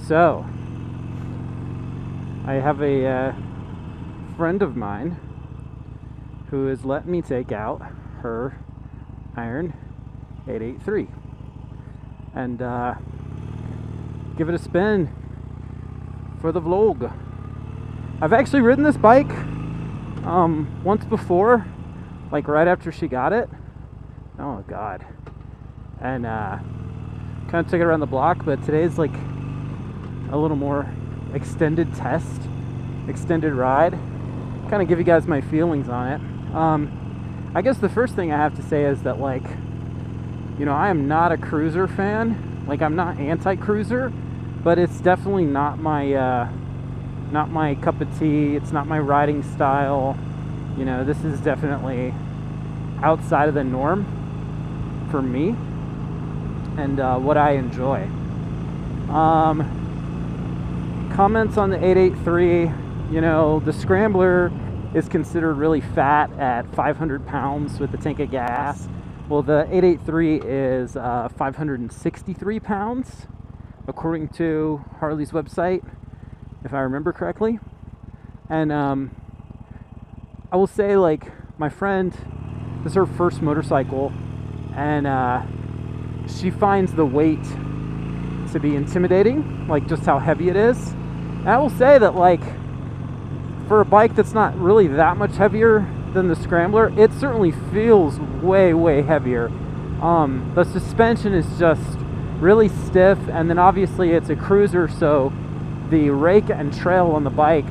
So, I have a friend of mine who has let me take out her iron 883 and give it a spin for the vlog. I've actually ridden this bike once before, like right after she got it. Oh god. And kind of took it around the block, but today's like a little more extended test, extended ride. Kind of give you guys my feelings on it. I guess the first thing I have to say is that, like, you know, I am not a cruiser fan. Like, I'm not anti-cruiser, but it's definitely not my cup of tea. It's not my riding style. You know, this is definitely outside of the norm for me and what I enjoy. Comments on the 883, you know, the Scrambler is considered really fat at 500 pounds with a tank of gas. Well, the 883 is 563 pounds, according to Harley's website, if I remember correctly. And I will say, like, my friend, this is her first motorcycle, and she finds the weight to be intimidating, like just how heavy it is. And I will say that, like, for a bike that's not really that much heavier than the Scrambler, it certainly feels way heavier. The suspension is just really stiff, and then obviously it's a cruiser, so the rake and trail on the bike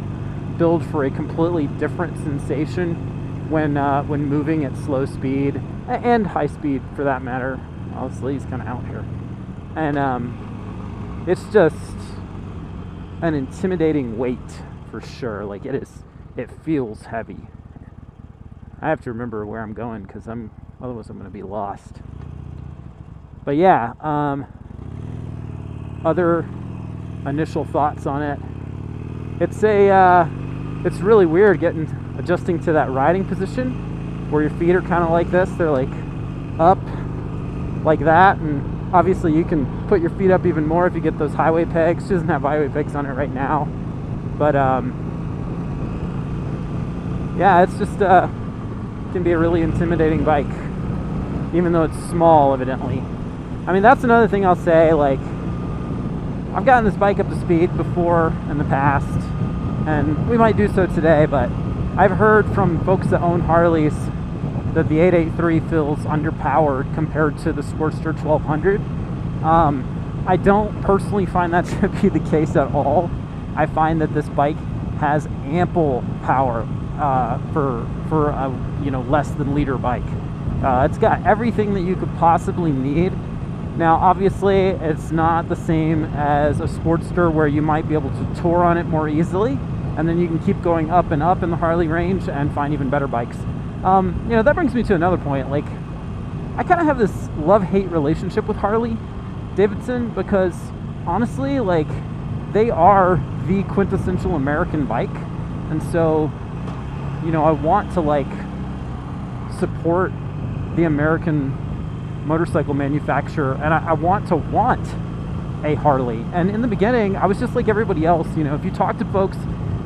build for a completely different sensation when moving at slow speed and high speed for that matter. Obviously he's kind of out here, and it's just an intimidating weight for sure. Like, it feels heavy. I have to remember where I'm going because otherwise I'm going to be lost. But yeah, other initial thoughts on it. It's really weird adjusting to that riding position where your feet are kind of like this. They're like up like that, and obviously you can put your feet up even more if you get those highway pegs. She doesn't have highway pegs on it right now, but yeah, it's just can be a really intimidating bike, even though it's small, evidently. I mean, that's another thing I'll say. Like, I've gotten this bike up to speed before in the past, and we might do so today, but I've heard from folks that own Harleys that the 883 feels underpowered compared to the Sportster 1200. I don't personally find that to be the case at all. I find that this bike has ample power for a, you know, less than liter bike. It's got everything that you could possibly need. Now, obviously, it's not the same as a Sportster where you might be able to tour on it more easily, and then you can keep going up and up in the Harley range and find even better bikes. You know, that brings me to another point. Like, I kind of have this love-hate relationship with Harley Davidson because, honestly, like, they are the quintessential American bike, and so, you know, I want to, like, support the American motorcycle manufacturer, and I want a Harley. And in the beginning, I was just like everybody else. You know, if you talk to folks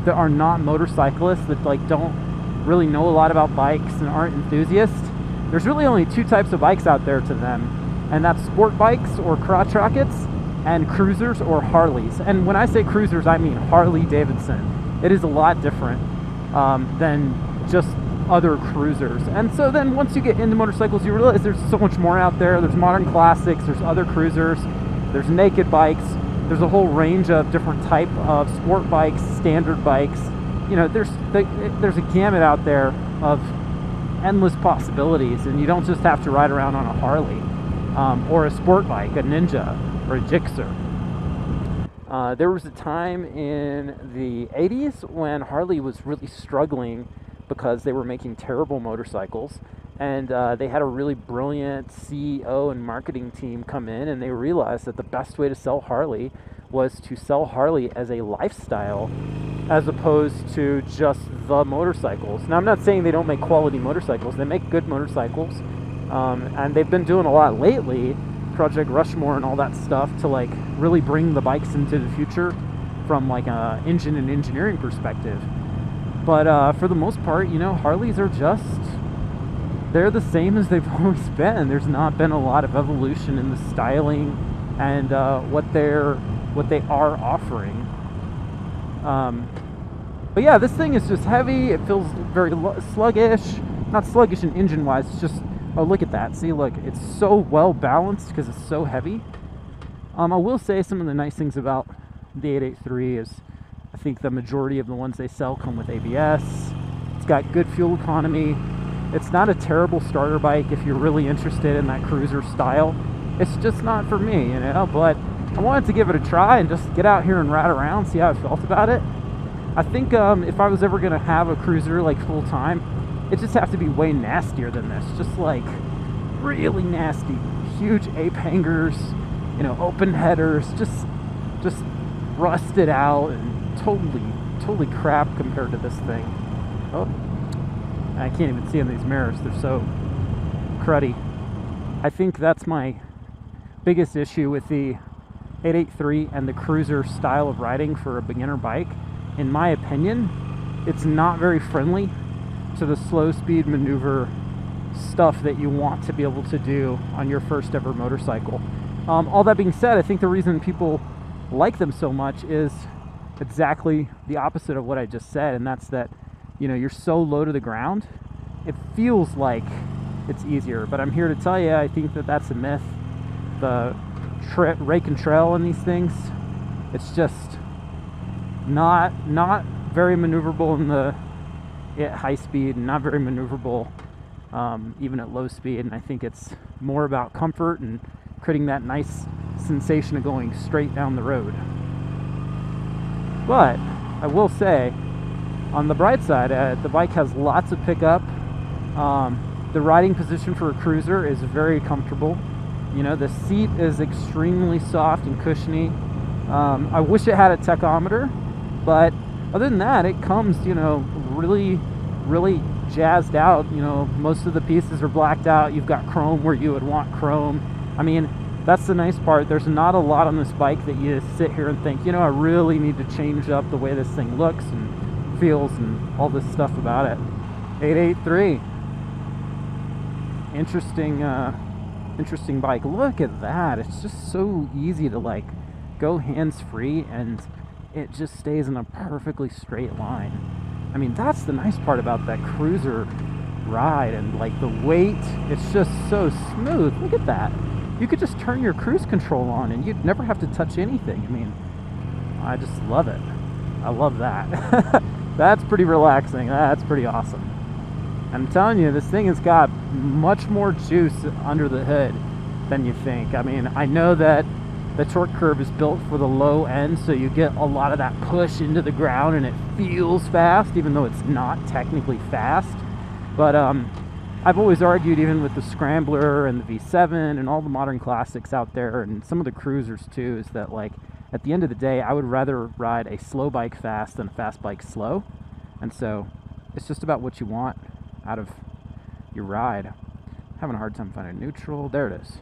that are not motorcyclists, that, like, don't really know a lot about bikes and aren't enthusiasts, there's really only two types of bikes out there to them, and that's sport bikes or crotch rockets, and cruisers or Harleys. And when I say cruisers, I mean Harley Davidson. It is a lot different than just other cruisers. And so then once you get into motorcycles, you realize there's so much more out there. There's modern classics, there's other cruisers, there's naked bikes, there's a whole range of different type of sport bikes, standard bikes. You know, there's a gamut out there of endless possibilities, and you don't just have to ride around on a Harley or a sport bike, a Ninja or a Gixxer. There was a time in the 80s when Harley was really struggling because they were making terrible motorcycles, and they had a really brilliant CEO and marketing team come in, and they realized that the best way to sell Harley was to sell Harley as a lifestyle as opposed to just the motorcycles. Now, I'm not saying they don't make quality motorcycles. They make good motorcycles, and they've been doing a lot lately, Project Rushmore and all that stuff, to, like, really bring the bikes into the future from like a engine and engineering perspective. But for the most part, you know, Harleys are just, they're the same as they've always been. There's not been a lot of evolution in the styling and what they are offering. But yeah, this thing is just heavy. It feels very sluggish. Not sluggish in engine wise, it's just, oh, look at that. See, look, it's so well balanced because it's so heavy. I will say some of the nice things about the 883 is I think the majority of the ones they sell come with ABS. It's got good fuel economy. It's not a terrible starter bike if you're really interested in that cruiser style. It's just not for me, you know, but I wanted to give it a try and just get out here and ride around, see how I felt about it. I think if I was ever going to have a cruiser like full time, it just have to be way nastier than this. Just like really nasty, huge ape hangers, you know, open headers, just rusted out and totally crap compared to this thing. Oh, I can't even see in these mirrors. They're so cruddy. I think that's my biggest issue with the 883 and the cruiser style of riding for a beginner bike. In my opinion, it's not very friendly to the slow speed maneuver stuff that you want to be able to do on your first ever motorcycle. All that being said, I think the reason people like them so much is exactly the opposite of what I just said, and that's that, you know, you're so low to the ground, it feels like it's easier. But I'm here to tell you, I think that that's a myth. The rake and trail in these things, it's just not very maneuverable at high speed, and not very maneuverable even at low speed. And I think it's more about comfort and creating that nice sensation of going straight down the road. But I will say, on the bright side, the bike has lots of pickup. The riding position for a cruiser is very comfortable. You know, the seat is extremely soft and cushiony. I wish it had a tachometer, but other than that, it comes, you know, really jazzed out. You know, most of the pieces are blacked out. You've got chrome where you would want chrome. I mean, that's the nice part. There's not a lot on this bike that you sit here and think, you know, I really need to change up the way this thing looks and feels and all this stuff about it. 883. Interesting bike. Look at that. It's just so easy to like go hands-free, and it just stays in a perfectly straight line. I mean, that's the nice part about that cruiser ride, and like the weight, it's just so smooth. Look at that. You could just turn your cruise control on and you'd never have to touch anything. I mean, I just love it. I love that. That's pretty relaxing. That's pretty awesome. I'm telling you, this thing has got much more juice under the hood than you think. I mean, I know that the torque curve is built for the low end, so you get a lot of that push into the ground and it feels fast, even though it's not technically fast. But I've always argued, even with the Scrambler and the V7 and all the modern classics out there, and some of the cruisers too, is that like at the end of the day, I would rather ride a slow bike fast than a fast bike slow. And so it's just about what you want out of your ride. Having a hard time finding neutral. There it is.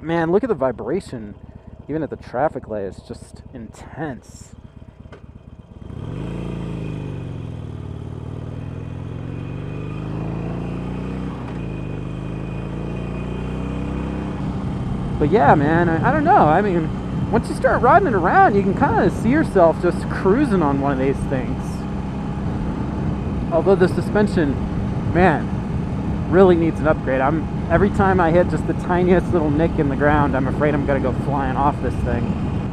Man, look at the vibration. Even at the traffic light, it's just intense. But yeah, man, I don't know. I mean, once you start riding it around, you can kind of see yourself just cruising on one of these things. Although the suspension, man, really needs an upgrade. Every time I hit just the tiniest little nick in the ground, I'm afraid I'm gonna go flying off this thing.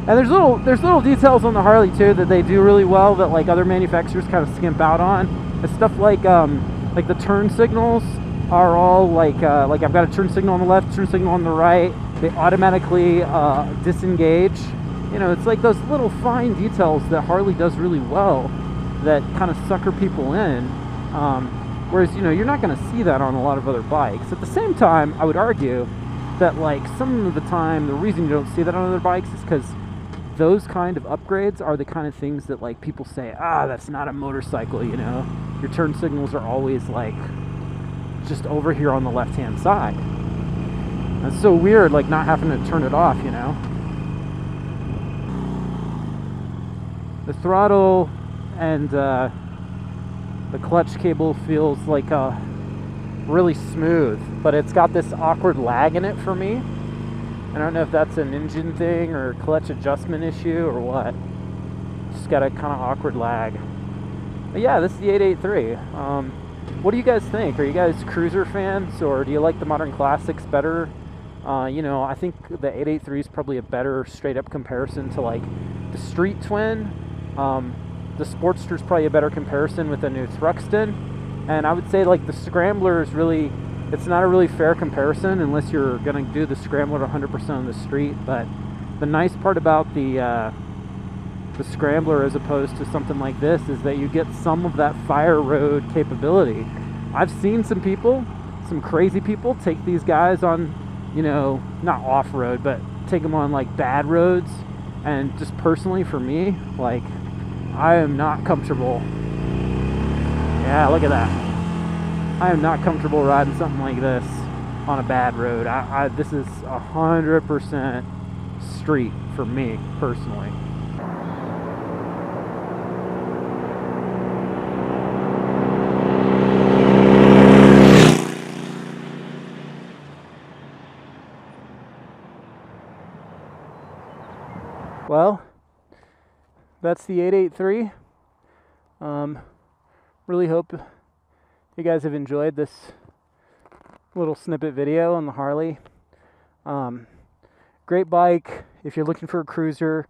And there's little details on the Harley too that they do really well that like other manufacturers kind of skimp out on. It's stuff like the turn signals are all like I've got a turn signal on the left, turn signal on the right. They automatically disengage. You know, it's like those little fine details that Harley does really well that kind of sucker people in. Whereas, you know, you're not going to see that on a lot of other bikes. At the same time, I would argue that like some of the time, the reason you don't see that on other bikes is because those kind of upgrades are the kind of things that like people say, that's not a motorcycle, you know. Your turn signals are always like just over here on the left-hand side. It's so weird, like not having to turn it off, you know. The throttle and the clutch cable feels like really smooth, but it's got this awkward lag in it for me. I don't know if that's an engine thing or clutch adjustment issue or what. Just got a kind of awkward lag. But yeah, this is the 883. What do you guys think? Are you guys cruiser fans, or do you like the modern classics better? You know, I think the 883 is probably a better straight up comparison to like the Street Twin. The Sportster is probably a better comparison with the new Thruxton. And I would say like the Scrambler is really, it's not a really fair comparison unless you're going to do the Scrambler 100% on the street. But the nice part about the Scrambler as opposed to something like this is that you get some of that fire road capability. I've seen some people, some crazy people, take these guys on, you know, not off-road, but take them on like bad roads. And just personally for me, like, I am not comfortable. Yeah, look at that. I am not comfortable riding something like this on a bad road. This is 100% street for me personally. Well, that's the 883. Really hope you guys have enjoyed this little snippet video on the Harley. Great bike if you're looking for a cruiser.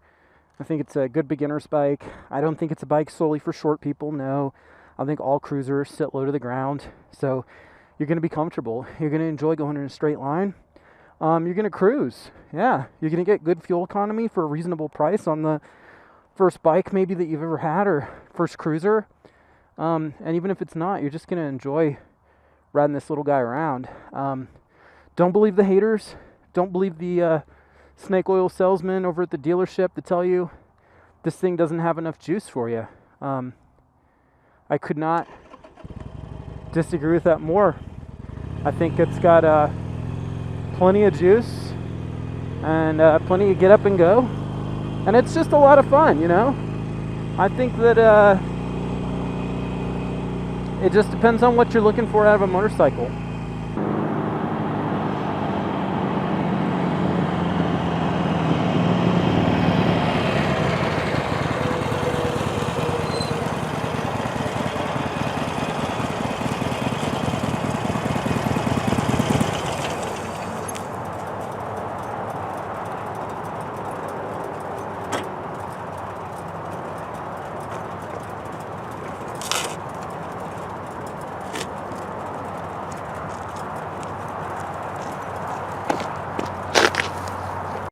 I think it's a good beginner's bike. I don't think it's a bike solely for short people, no. I think all cruisers sit low to the ground, so you're going to be comfortable. You're going to enjoy going in a straight line. You're going to cruise. Yeah, you're going to get good fuel economy for a reasonable price on the first bike maybe that you've ever had, or first cruiser. And even if it's not, you're just going to enjoy riding this little guy around. Don't believe the haters. Don't believe the snake oil salesman over at the dealership that tell you this thing doesn't have enough juice for you. I could not disagree with that more. I think it's got plenty of juice and plenty of get up and go, and it's just a lot of fun, you know. I think that it just depends on what you're looking for out of a motorcycle.